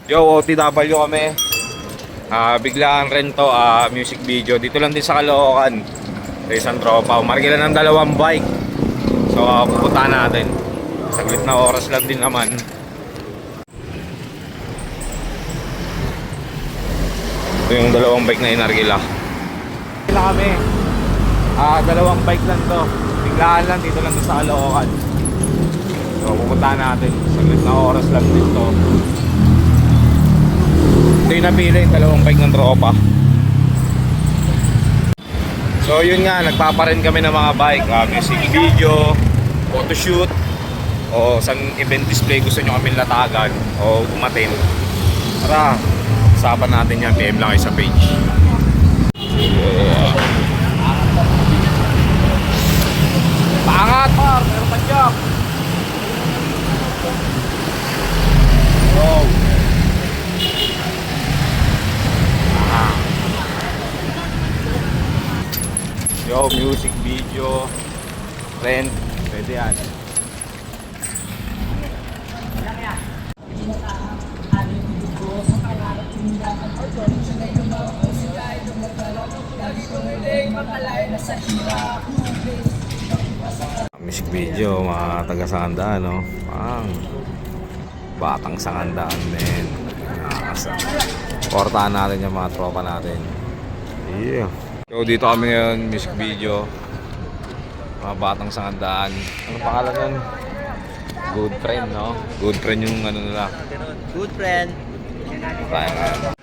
Yo, OTW kami. Biglaan rin to, music video. Dito lang din sa Caloocan. Sa isang tropa. Umarkila ng 2 bike. So, pupunta natin. Saglit na oras lang din naman. Ito yung 2 bike na inarkila. Kila kami. 2 bike lang to. Biglaan lang, dito lang din sa Caloocan. So, pupunta natin. Saglit na oras lang din to. Ito yung napili, 2 bike ng tropa. So yun nga, nagpaparin kami ng mga bike, music video, photoshoot, o sang event display gusto nyo kami latagan o umatin. Tara, usapan natin yan, PM lang kayo sa page. Pangat! Meron pa job! Wow! Yo, music video, rent, pwede yan. Music video, mga taga-Sangandaan, no? Batang Sangandaan, men. Portahan natin yung mga tropa natin. Yeah. So dito kami ngayon, music video. Mga batang Sangandaan. Ano pangalan nun? Good friend, no? Good friend yung ano nila. Good friend. Tayo nga.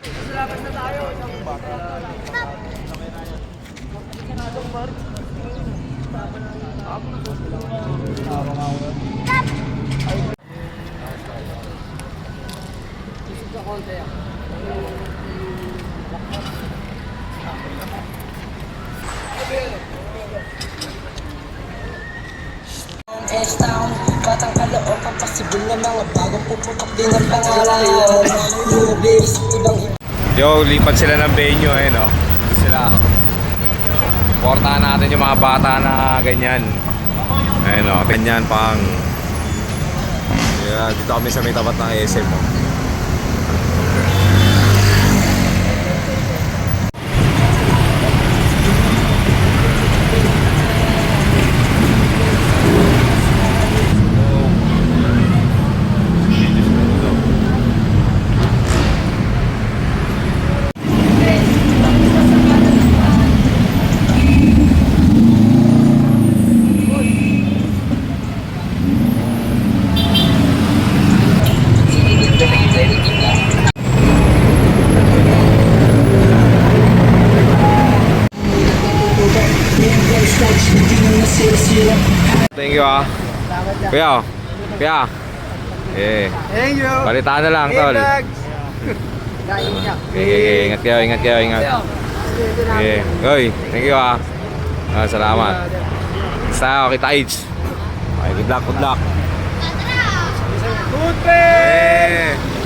S-Town, batang Caloocan, possible na mga bagong puputok din ang pangalan. New base, ibang Yo, lipat sila ng venue eh, no? Dito sila. Portahan natin yung mga bata na ganyan. Ayun, no? Ganyan pang... Yeah, dito kami sa may tapat ng SM, no? Thank you, Kuya. Kuya. Thank you. Balitaan na lang, tol. Okay, ingat kayo, ingat. Hoy, thank you, salamat. Basta, kita Aids. Okay, good luck. Good friend.